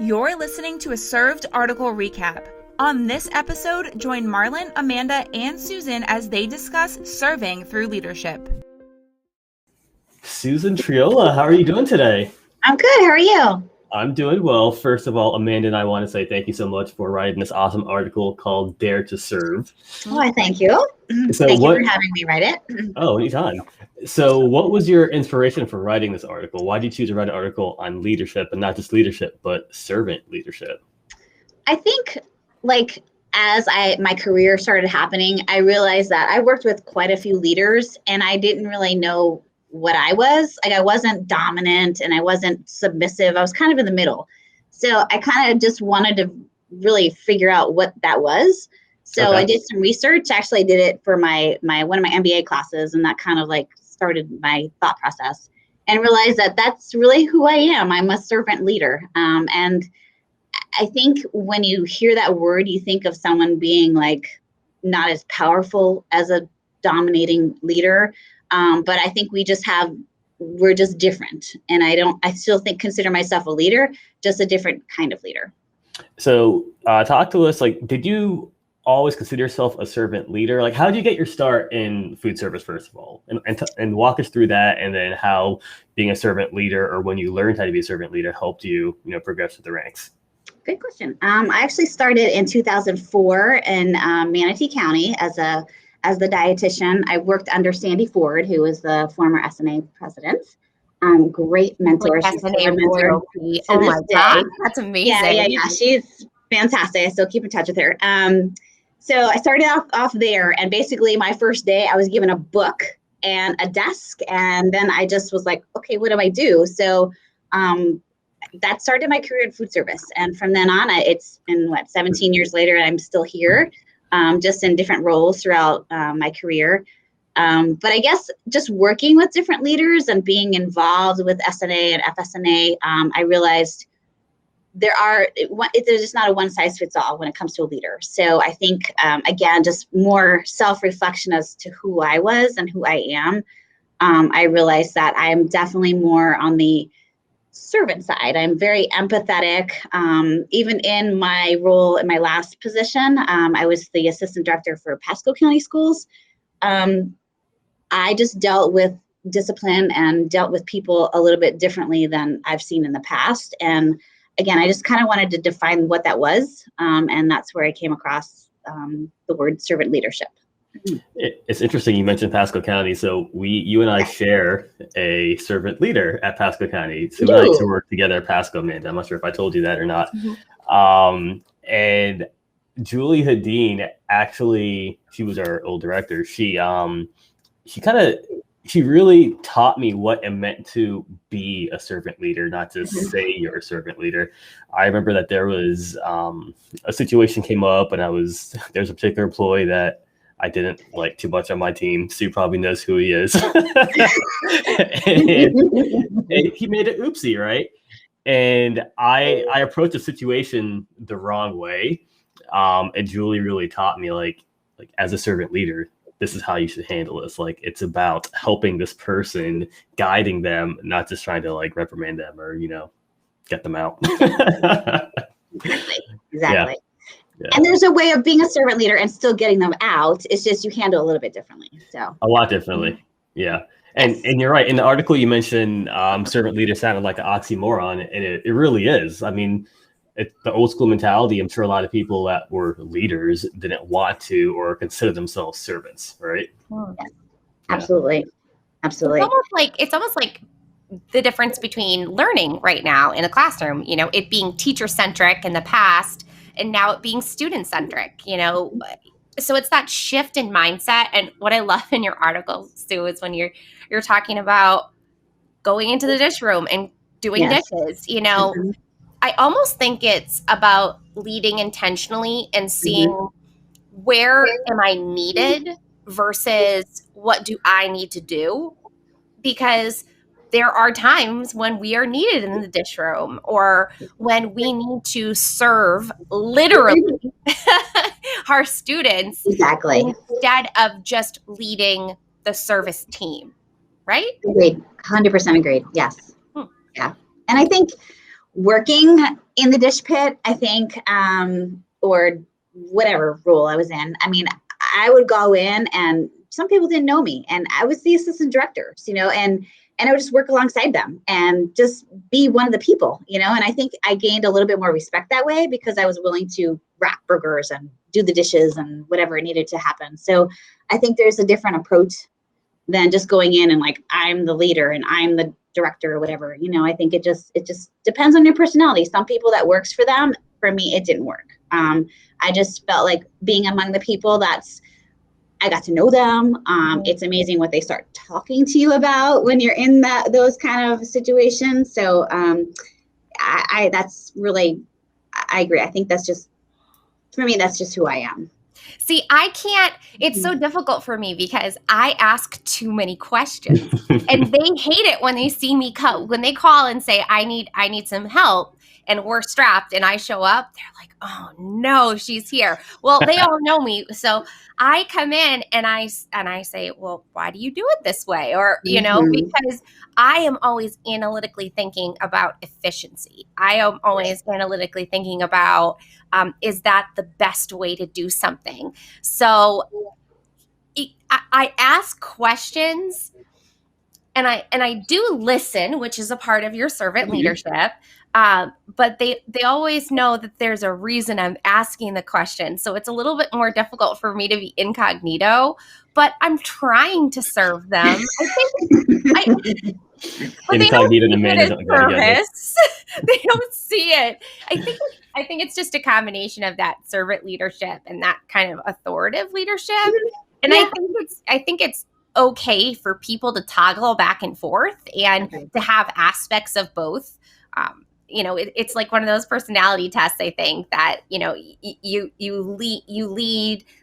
You're listening to a Served article recap. On this episode, join Marlon, Amanda, and Susan as they discuss serving through leadership. Susan Triola, how are you doing today? I'm good. How are you? I'm doing well. First of all, Amanda and I want to say thank you so much for writing this awesome article called Dare to Serve. Oh, I thank you. So Thank you for having me write it. Oh, anytime. So what was your inspiration for writing this article? Why did you choose to write an article on leadership, and not just leadership, but servant leadership? I think as my career started happening, I realized that I worked with quite a few leaders and I didn't really know what I was. I wasn't dominant and I wasn't submissive. I was kind of in the middle. So I kind of just wanted to really figure out what that was. So Okay. I did some research. Actually, I did it for my one of my MBA classes, and that kind of started my thought process, and realized that that's really who I am. I'm a servant leader. And I think when you hear that word, you think of someone being not as powerful as a dominating leader. But I think we're just different. And I still consider myself a leader, just a different kind of leader. So talk to us, did you always consider yourself a servant leader? How did you get your start in food service, first of all? And walk us through that, and then how being a servant leader, or when you learned how to be a servant leader, helped you, progress through the ranks. Good question. I actually started in 2004 in Manatee County as the dietitian. I worked under Sandy Ford, who was the former SNA president. Great mentor. She's SNA royalty. Oh my God, that's amazing. Yeah. She's fantastic. I still keep in touch with her. So I started off there, and basically my first day I was given a book and a desk, and then I just was like, okay, what do I do? So that started my career in food service. And from then on, it's been 17 years later, and I'm still here, just in different roles throughout my career. But I guess just working with different leaders and being involved with SNA and FSNA, I realized there's just not a one size fits all when it comes to a leader. So I think, again, just more self-reflection as to who I was and who I am. I realized that I am definitely more on the servant side. I'm very empathetic. Even in my role in my last position, I was the assistant director for Pasco County Schools. I just dealt with discipline and dealt with people a little bit differently than I've seen in the past. And again, I just kind of wanted to define what that was. And that's where I came across the word servant leadership. It's interesting you mentioned Pasco County. So you and I share a servant leader at Pasco County. So we like to work together at Pasco, Amanda. I'm not sure if I told you that or not. Mm-hmm. And Julie Hadeen, actually, she was our old director. She really taught me what it meant to be a servant leader, not to say you're a servant leader. I remember that there was a situation came up, and there's a particular employee that I didn't like too much on my team. Sue probably knows who he is. and he made an oopsie, right? And I approached the situation the wrong way. And Julie really taught me, like as a servant leader, this is how you should handle this. It's about helping this person, guiding them, not just trying to reprimand them or, get them out. Exactly. Yeah. And there's a way of being a servant leader and still getting them out. It's just you handle a little bit differently. So a lot differently. Yeah. And you're right. In the article you mentioned, servant leader sounded like an oxymoron, and it really is. I mean, the old school mentality. I'm sure a lot of people that were leaders didn't want to or consider themselves servants, right? Yeah. Absolutely. Absolutely. It's almost like the difference between learning right now in a classroom, it being teacher centric in the past, and now it being student centric, so it's that shift in mindset. And what I love in your article, Sue, is when you're talking about going into the dish room and doing dishes, Mm-hmm. I almost think it's about leading intentionally and seeing where am I needed versus what do I need to do? Because there are times when we are needed in the dish room, or when we need to serve literally our students. Exactly. Instead of just leading the service team, right? Agreed. 100% agreed. Yes. Yeah. And I think working in the dish pit, I think, or whatever role I was in. I mean, I would go in and some people didn't know me and I was the assistant director, and I would just work alongside them and just be one of the people, and I think I gained a little bit more respect that way because I was willing to wrap burgers and do the dishes and whatever needed to happen. So I think there's a different approach than just going in and like, I'm the leader and I'm the director or whatever. I think it just depends on your personality. Some people that works for them. For me, it didn't work. I just felt like being among the people I got to know them. It's amazing what they start talking to you about when you're in those kind of situations. So I agree. I think for me, that's just who I am. See, I can't, it's so difficult for me because I ask too many questions and they hate it when they see me when they call and say, I need some help and we're strapped and I show up, they're like, oh no, she's here. Well, they all know me. So I come in and I say, well, why do you do it this way? Or, because I am always analytically thinking about efficiency. I am always analytically thinking about, is that the best way to do something? So I ask questions and I do listen, which is a part of your servant leadership. But they always know that there's a reason I'm asking the question. So it's a little bit more difficult for me to be incognito, but I'm trying to serve them. I think incognito and Amanda don't go together. They don't see it. I think it's just a combination of that servant leadership and that kind of authoritative leadership. And yeah. I think it's okay for people to toggle back and forth and to have aspects of both. It's like one of those personality tests, I think, that, you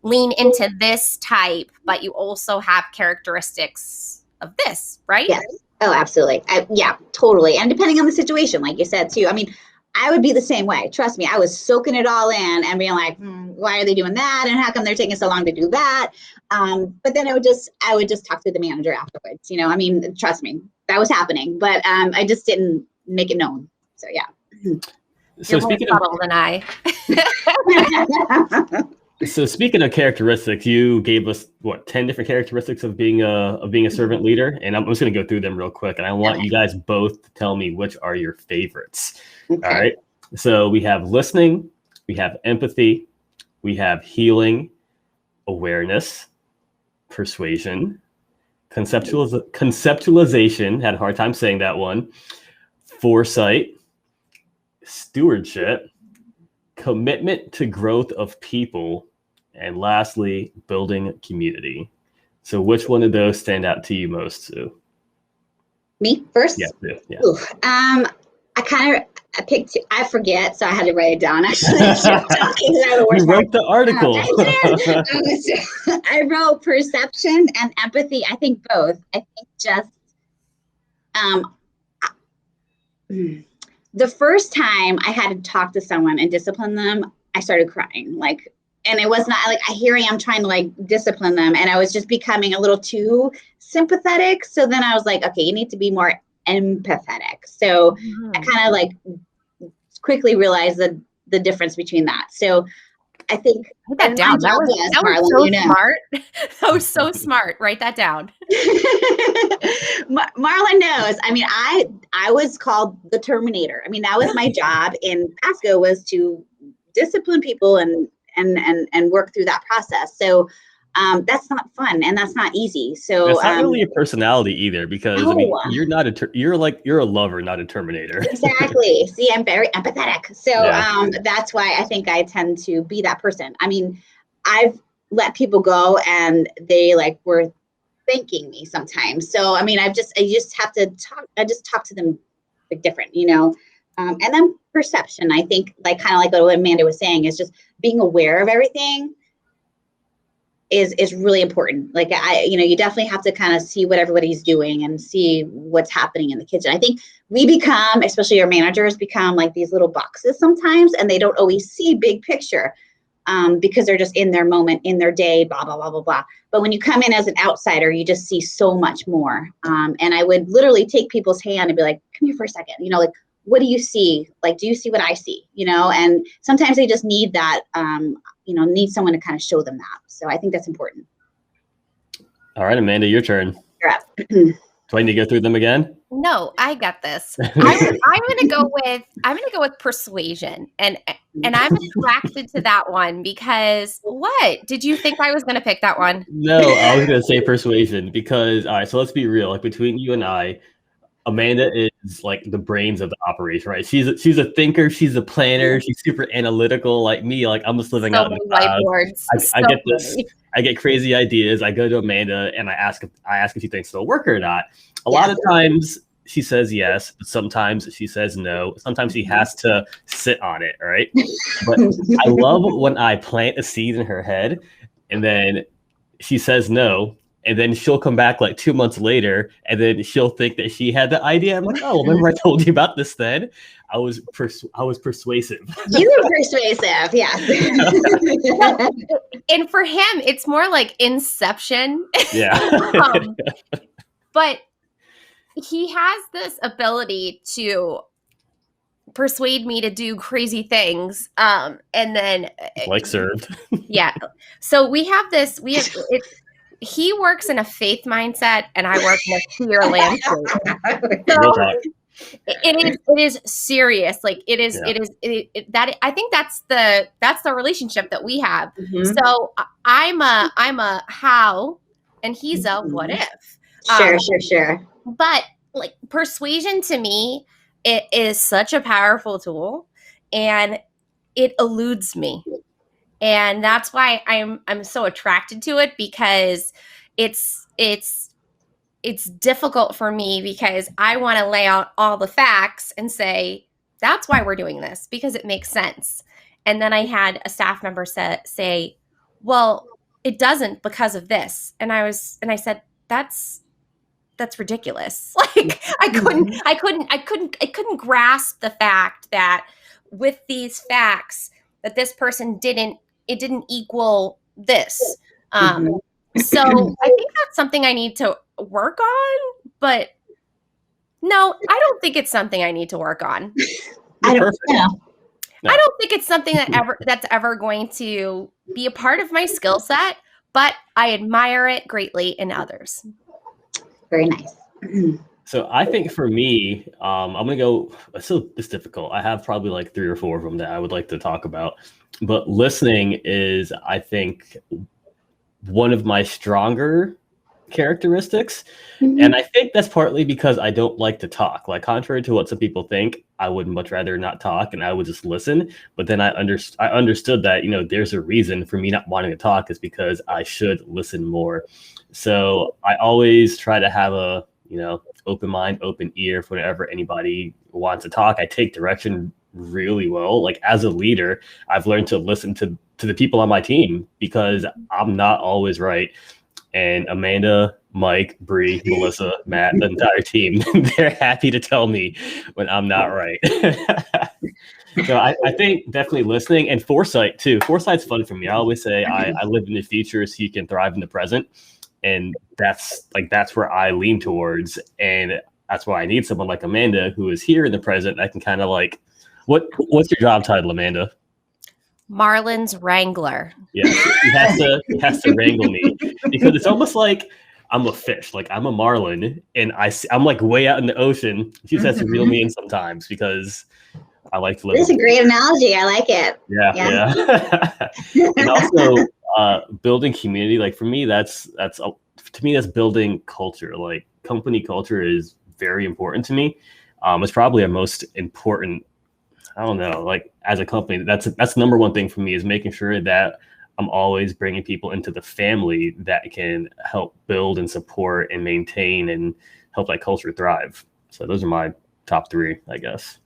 lean into this type, but you also have characteristics of this, right? Yes. Oh, absolutely. Yeah, totally. And depending on the situation, like you said, too, I mean, I would be the same way. Trust me, I was soaking it all in and being like, why are they doing that? And how come they're taking so long to do that? But then I would just talk to the manager afterwards. I mean, trust me, that was happening, but I just didn't make it known. So yeah. So you're more subtle than I. So speaking of characteristics, you gave us 10 different characteristics of being a servant leader, and I'm just going to go through them real quick, and I want you guys both to tell me which are your favorites. Okay. All right. So we have listening, we have empathy, we have healing, awareness, persuasion, conceptualization. Had a hard time saying that one. Foresight, stewardship, commitment to growth of people, and lastly, building community. So which one of those stand out to you most, Sue? Me first? Yeah. Ooh, I picked, I forget, so I had to write it down. Actually, you wrote the article. I wrote perception and empathy. I think both. I think just the first time I had to talk to someone and discipline them, I started crying. And it was not like, here I am trying to discipline them. And I was just becoming a little too sympathetic. So then I was like, okay, you need to be more empathetic. So I kind of quickly realized the difference between that. So I think write that down. That was so smart. That was so smart. Write that down. Marlon knows. I mean, I was called the Terminator. I mean, that was my job in Pasco, was to discipline people and work through that process. So that's not fun and that's not easy. So it's not really a personality either, because I mean, you're a lover, not a Terminator. Exactly. See, I'm very empathetic. So that's why I think I tend to be that person. I mean, I've let people go and they were thanking me sometimes. So I mean, I just have to talk. I just talk to them different, and then perception. I think kind of like what Amanda was saying, is just being aware of everything is really important. You definitely have to kind of see what everybody's doing and see what's happening in the kitchen. I think we become, especially our managers, become these little boxes sometimes, and they don't always see big picture because they're just in their moment, in their day, blah, blah, blah, blah, blah. But when you come in as an outsider, you just see so much more. And I would literally take people's hand and be like, come here for a second, what do you see? Like, do you see what I see? You know, and sometimes they just need that, need someone to kind of show them that. So I think that's important. All right, Amanda, your turn. You're up. Do I need to go through them again? No, I got this. I'm gonna go with persuasion, and I'm attracted to that one because what? Did you think I was gonna pick that one? No, I was gonna say persuasion because all right, so let's be real. Like between you and I, Amanda is like the brains of the operation, right? She's a thinker, she's a planner, she's super analytical. Like me, like I'm just living out in the clouds. Whiteboards. I get this. I get crazy ideas. I go to Amanda and I ask if she thinks it'll work or not. A lot of times she says yes, but sometimes she says no. Sometimes she has to sit on it, right? But I love when I plant a seed in her head and then she says no. And then she'll come back like 2 months later and then she'll think that she had the idea. I'm like, oh, remember I told you about this then? I was persuasive. You were persuasive, yes. And for him, it's more like Inception. Yeah. But he has this ability to persuade me to do crazy things. And then like served. Yeah. So he works in a faith mindset and I work in a fear landscape. So it is serious. Like it is that I think that's the relationship that we have. Mm-hmm. So I'm a how and he's a what if. Sure. But like persuasion to me, it is such a powerful tool and it eludes me. And that's why I'm so attracted to it because it's difficult for me because I want to lay out all the facts and say, that's why we're doing this because it makes sense. And then I had a staff member say, well, it doesn't because of this. And I said, that's ridiculous. Like I couldn't grasp the fact that with these facts that this person didn't equal this. So I think that's something I need to work on, but no, I don't think it's something I need to work on. I don't know. I don't think it's something that's ever going to be a part of my skill set, but I admire it greatly in others. Very nice. So I think for me, I'm going to go, it's difficult. I have probably like 3 or 4 of them that I would like to talk about, but listening is, I think, one of my stronger characteristics. Mm-hmm. And I think that's partly because I don't like to talk. Like contrary to what some people think, I would much rather not talk and I would just listen. But then I understood that, there's a reason for me not wanting to talk is because I should listen more. So I always try to have a, open mind, open ear for whenever anybody wants to talk. I take direction really well. Like as a leader, I've learned to listen to the people on my team because I'm not always right. And Amanda, Mike, Bree, Melissa, Matt, the entire team, they're happy to tell me when I'm not right. So I think definitely listening and foresight too. Foresight's fun for me. I always say I live in the future so you can thrive in the present. And that's where I lean towards. And that's why I need someone like Amanda who is here in the present. I can kind of like, what's your job title, Amanda? Marlin's Wrangler. Yeah, he has to wrangle me because it's almost like I'm a fish, like I'm a marlin, and I'm like way out in the ocean. She just has to reel me in sometimes because I like to live. This is a great analogy. I like it. Yeah. And also building community. Like for me, that's building culture. Like company culture is very important to me. It's probably our most important. I don't know, like as a company, that's number one thing for me is making sure that I'm always bringing people into the family that can help build and support and maintain and help that culture thrive. So those are my top 3, I guess.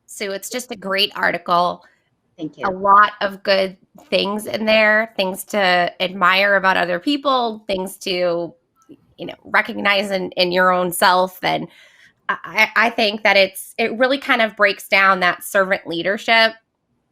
So it's just a great article. Thank you. A lot of good things in there, things to admire about other people, things to, recognize in your own self. And I think that it really kind of breaks down that servant leadership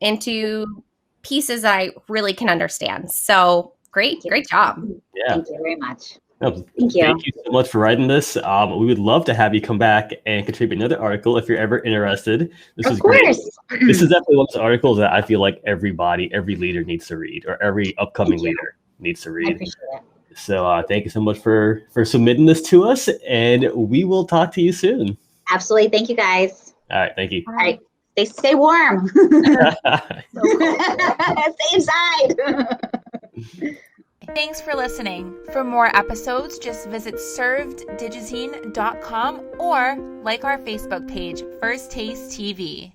into pieces that I really can understand. So great job. Yeah. Thank you very much. No, Thank you. Thank you so much for writing this. We would love to have you come back and contribute another article if you're ever interested. This Of is great. course. This is definitely one of those articles that I feel like every leader needs to read, or every upcoming Thank you. leader needs to I read. appreciate it. So thank you so much for submitting this to us, and we will talk to you soon. Absolutely. Thank you, guys. All right, thank you. All right. Stay warm. Stay inside. Thanks for listening. For more episodes, just visit serveddigitine.com or like our Facebook page, First Taste TV.